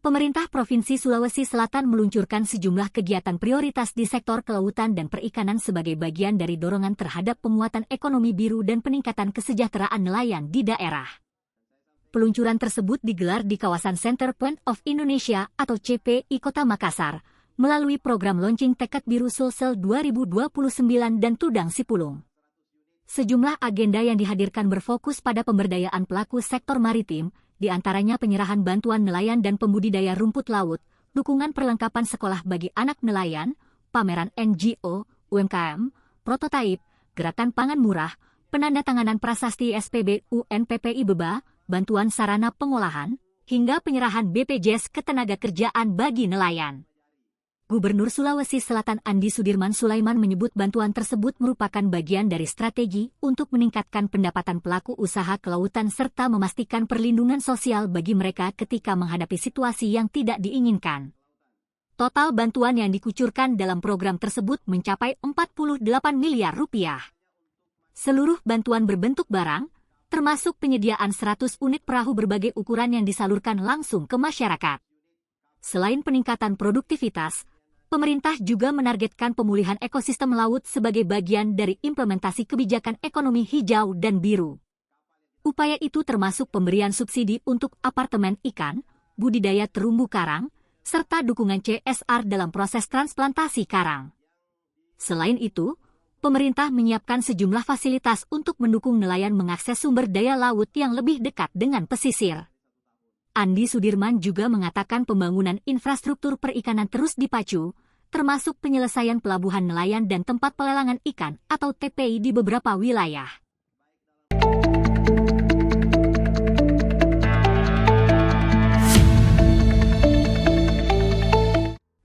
Pemerintah Provinsi Sulawesi Selatan meluncurkan sejumlah kegiatan prioritas di sektor kelautan dan perikanan sebagai bagian dari dorongan terhadap penguatan ekonomi biru dan peningkatan kesejahteraan nelayan di daerah. Peluncuran tersebut digelar di kawasan Center Point of Indonesia atau CPI Kota Makassar, melalui program Launching Tekad Biru Sulsel 2029 dan Tudang Sipulung. Sejumlah agenda yang dihadirkan berfokus pada pemberdayaan pelaku sektor maritim, di antaranya penyerahan bantuan nelayan dan pembudidaya rumput laut, dukungan perlengkapan sekolah bagi anak nelayan, pameran NGO, UMKM, prototipe, gerakan pangan murah, penandatanganan prasasti SPB UNPPI Beba, bantuan sarana pengolahan, hingga penyerahan BPJS Ketenagakerjaan bagi nelayan. Gubernur Sulawesi Selatan Andi Sudirman Sulaiman menyebut bantuan tersebut merupakan bagian dari strategi untuk meningkatkan pendapatan pelaku usaha kelautan serta memastikan perlindungan sosial bagi mereka ketika menghadapi situasi yang tidak diinginkan. Total bantuan yang dikucurkan dalam program tersebut mencapai 48 miliar rupiah. Seluruh bantuan berbentuk barang, termasuk penyediaan 100 unit perahu berbagai ukuran yang disalurkan langsung ke masyarakat. Selain peningkatan produktivitas, pemerintah juga menargetkan pemulihan ekosistem laut sebagai bagian dari implementasi kebijakan ekonomi hijau dan biru. Upaya itu termasuk pemberian subsidi untuk apartemen ikan, budidaya terumbu karang, serta dukungan CSR dalam proses transplantasi karang. Selain itu, pemerintah menyiapkan sejumlah fasilitas untuk mendukung nelayan mengakses sumber daya laut yang lebih dekat dengan pesisir. Andi Sudirman juga mengatakan pembangunan infrastruktur perikanan terus dipacu, termasuk penyelesaian pelabuhan nelayan dan tempat pelelangan ikan atau TPI di beberapa wilayah.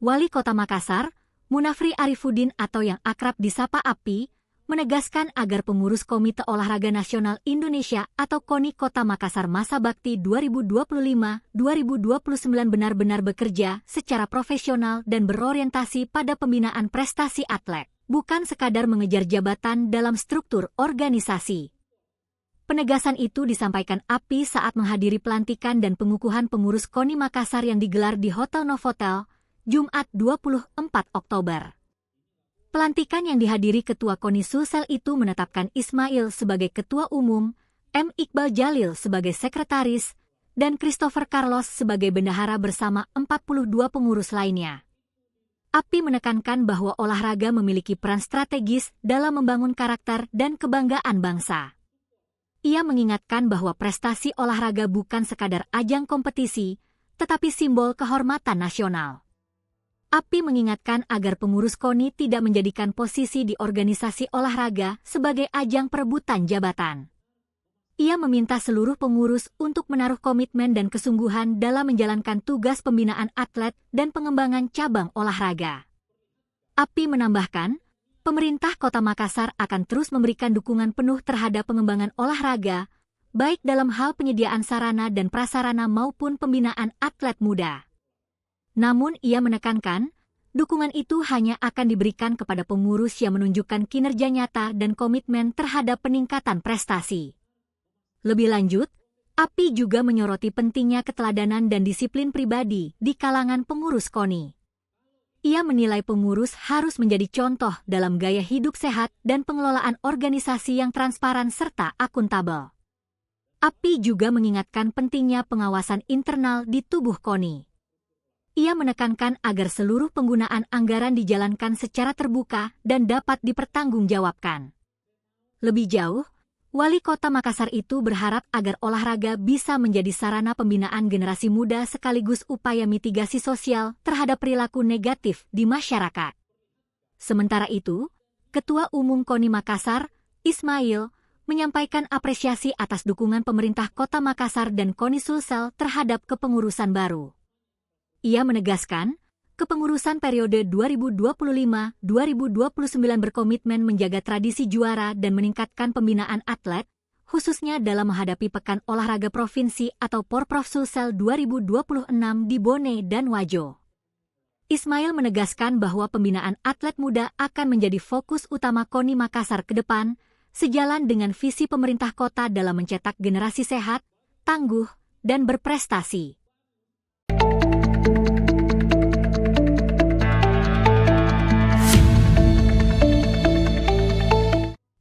Wali Kota Makassar, Munafri Arifuddin atau yang akrab disapa API, menegaskan agar pengurus Komite Olahraga Nasional Indonesia atau KONI Kota Makassar Masa Bakti 2025-2029 benar-benar bekerja secara profesional dan berorientasi pada pembinaan prestasi atlet, bukan sekadar mengejar jabatan dalam struktur organisasi. Penegasan itu disampaikan API saat menghadiri pelantikan dan pengukuhan pengurus KONI Makassar yang digelar di Hotel Novotel, Jumat 24 Oktober. Pelantikan yang dihadiri Ketua KONI Sulsel itu menetapkan Ismail sebagai Ketua Umum, M. Iqbal Jalil sebagai Sekretaris, dan Christopher Carlos sebagai Bendahara bersama 42 pengurus lainnya. API menekankan bahwa olahraga memiliki peran strategis dalam membangun karakter dan kebanggaan bangsa. Ia mengingatkan bahwa prestasi olahraga bukan sekadar ajang kompetisi, tetapi simbol kehormatan nasional. API mengingatkan agar pengurus KONI tidak menjadikan posisi di organisasi olahraga sebagai ajang perebutan jabatan. Ia meminta seluruh pengurus untuk menaruh komitmen dan kesungguhan dalam menjalankan tugas pembinaan atlet dan pengembangan cabang olahraga. API menambahkan, pemerintah Kota Makassar akan terus memberikan dukungan penuh terhadap pengembangan olahraga, baik dalam hal penyediaan sarana dan prasarana maupun pembinaan atlet muda. Namun ia menekankan, dukungan itu hanya akan diberikan kepada pengurus yang menunjukkan kinerja nyata dan komitmen terhadap peningkatan prestasi. Lebih lanjut, API juga menyoroti pentingnya keteladanan dan disiplin pribadi di kalangan pengurus KONI. Ia menilai pengurus harus menjadi contoh dalam gaya hidup sehat dan pengelolaan organisasi yang transparan serta akuntabel. API juga mengingatkan pentingnya pengawasan internal di tubuh KONI. Ia menekankan agar seluruh penggunaan anggaran dijalankan secara terbuka dan dapat dipertanggungjawabkan. Lebih jauh, Wali Kota Makassar itu berharap agar olahraga bisa menjadi sarana pembinaan generasi muda sekaligus upaya mitigasi sosial terhadap perilaku negatif di masyarakat. Sementara itu, Ketua Umum KONI Makassar, Ismail, menyampaikan apresiasi atas dukungan pemerintah Kota Makassar dan KONI Sulsel terhadap kepengurusan baru. Ia menegaskan, kepengurusan periode 2025-2029 berkomitmen menjaga tradisi juara dan meningkatkan pembinaan atlet, khususnya dalam menghadapi Pekan Olahraga Provinsi atau Porprov Sulsel 2026 di Bone dan Wajo. Ismail menegaskan bahwa pembinaan atlet muda akan menjadi fokus utama KONI Makassar ke depan, sejalan dengan visi pemerintah kota dalam mencetak generasi sehat, tangguh, dan berprestasi.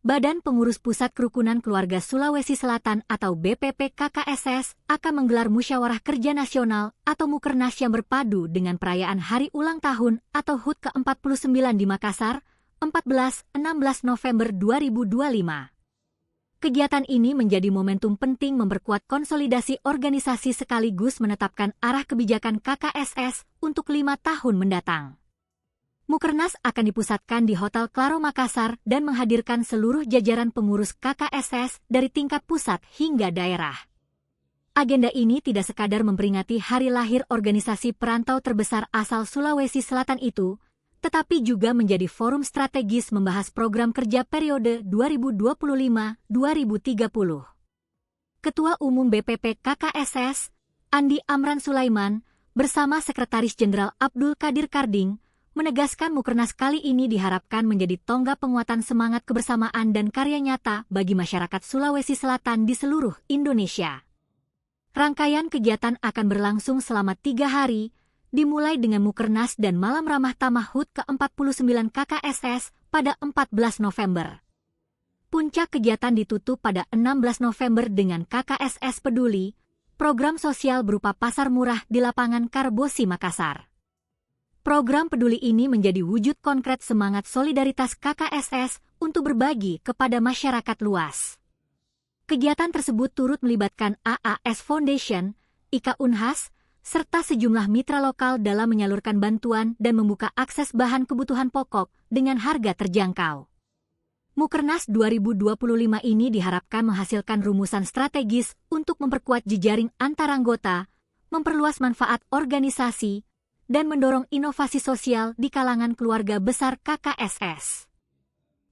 Badan Pengurus Pusat Kerukunan Keluarga Sulawesi Selatan atau BPP KKSS akan menggelar Musyawarah Kerja Nasional atau Mukernas yang berpadu dengan perayaan Hari Ulang Tahun atau HUT ke-49 di Makassar, 14-16 November 2025. Kegiatan ini menjadi momentum penting memperkuat konsolidasi organisasi sekaligus menetapkan arah kebijakan KKSS untuk 5 tahun mendatang. Mukernas akan dipusatkan di Hotel Claro Makassar dan menghadirkan seluruh jajaran pengurus KKSS dari tingkat pusat hingga daerah. Agenda ini tidak sekadar memperingati hari lahir organisasi perantau terbesar asal Sulawesi Selatan itu, tetapi juga menjadi forum strategis membahas program kerja periode 2025-2030. Ketua Umum BPP KKSS, Andi Amran Sulaiman, bersama Sekretaris Jenderal Abdul Qadir Karding, menegaskan Mukernas kali ini diharapkan menjadi tonggak penguatan semangat kebersamaan dan karya nyata bagi masyarakat Sulawesi Selatan di seluruh Indonesia. Rangkaian kegiatan akan berlangsung selama 3 hari, dimulai dengan Mukernas dan Malam Ramah Tamah HUT ke-49 KKSS pada 14 November. Puncak kegiatan ditutup pada 16 November dengan KKSS Peduli, program sosial berupa pasar murah di lapangan Karbosi Makassar. Program peduli ini menjadi wujud konkret semangat solidaritas KKSS untuk berbagi kepada masyarakat luas. Kegiatan tersebut turut melibatkan AAS Foundation, IKA Unhas, serta sejumlah mitra lokal dalam menyalurkan bantuan dan membuka akses bahan kebutuhan pokok dengan harga terjangkau. Mukernas 2025 ini diharapkan menghasilkan rumusan strategis untuk memperkuat jejaring antar anggota, memperluas manfaat organisasi, dan mendorong inovasi sosial di kalangan keluarga besar KKSS.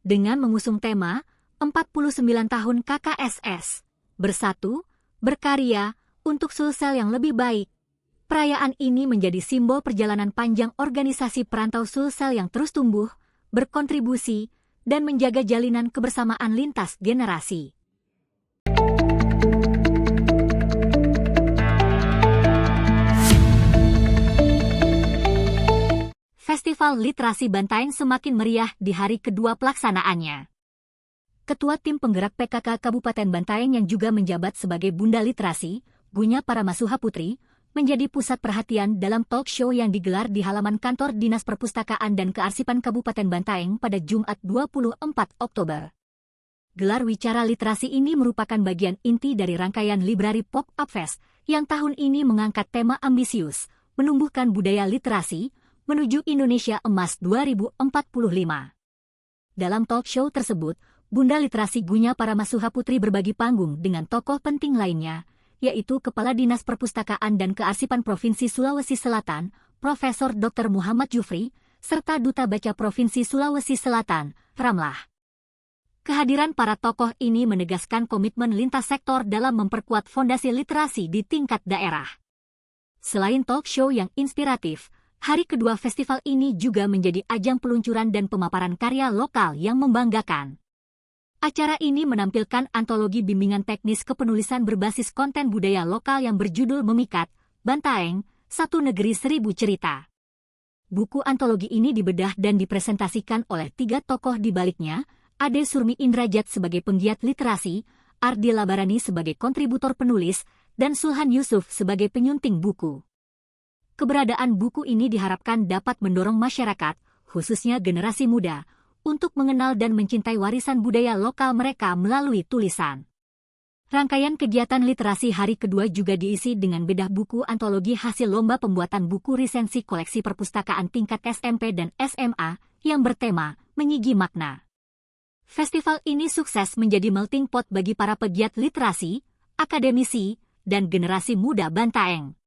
Dengan mengusung tema 49 tahun KKSS, bersatu, berkarya, untuk Sulsel yang lebih baik, perayaan ini menjadi simbol perjalanan panjang organisasi perantau Sulsel yang terus tumbuh, berkontribusi, dan menjaga jalinan kebersamaan lintas generasi. Festival Literasi Bantaeng semakin meriah di hari kedua pelaksanaannya. Ketua Tim Penggerak PKK Kabupaten Bantaeng yang juga menjabat sebagai Bunda Literasi, Gunya Paramasuha Putri, menjadi pusat perhatian dalam talk show yang digelar di halaman kantor Dinas Perpustakaan dan Kearsipan Kabupaten Bantaeng pada Jumat 24 Oktober. Gelar wicara literasi ini merupakan bagian inti dari rangkaian Library Pop-Up Fest yang tahun ini mengangkat tema ambisius, menumbuhkan budaya literasi, menuju Indonesia Emas 2045. Dalam talk show tersebut, Bunda Literasi Gunya Paramasuha Putri berbagi panggung dengan tokoh penting lainnya, yaitu Kepala Dinas Perpustakaan dan Kearsipan Provinsi Sulawesi Selatan, Profesor Dr. Muhammad Jufri, serta Duta Baca Provinsi Sulawesi Selatan, Ramlah. Kehadiran para tokoh ini menegaskan komitmen lintas sektor dalam memperkuat fondasi literasi di tingkat daerah. Selain talk show yang inspiratif, hari kedua festival ini juga menjadi ajang peluncuran dan pemaparan karya lokal yang membanggakan. Acara ini menampilkan antologi bimbingan teknis kepenulisan berbasis konten budaya lokal yang berjudul Memikat, Bantaeng, Satu Negeri Seribu Cerita. Buku antologi ini dibedah dan dipresentasikan oleh 3 tokoh di baliknya, Ade Surmi Indrajat sebagai penggiat literasi, Ardi Labarani sebagai kontributor penulis, dan Sulhan Yusuf sebagai penyunting buku. Keberadaan buku ini diharapkan dapat mendorong masyarakat, khususnya generasi muda, untuk mengenal dan mencintai warisan budaya lokal mereka melalui tulisan. Rangkaian kegiatan literasi hari kedua juga diisi dengan bedah buku antologi hasil lomba pembuatan buku resensi koleksi perpustakaan tingkat SMP dan SMA yang bertema Menyigi Makna. Festival ini sukses menjadi melting pot bagi para pegiat literasi, akademisi, dan generasi muda Bantaeng.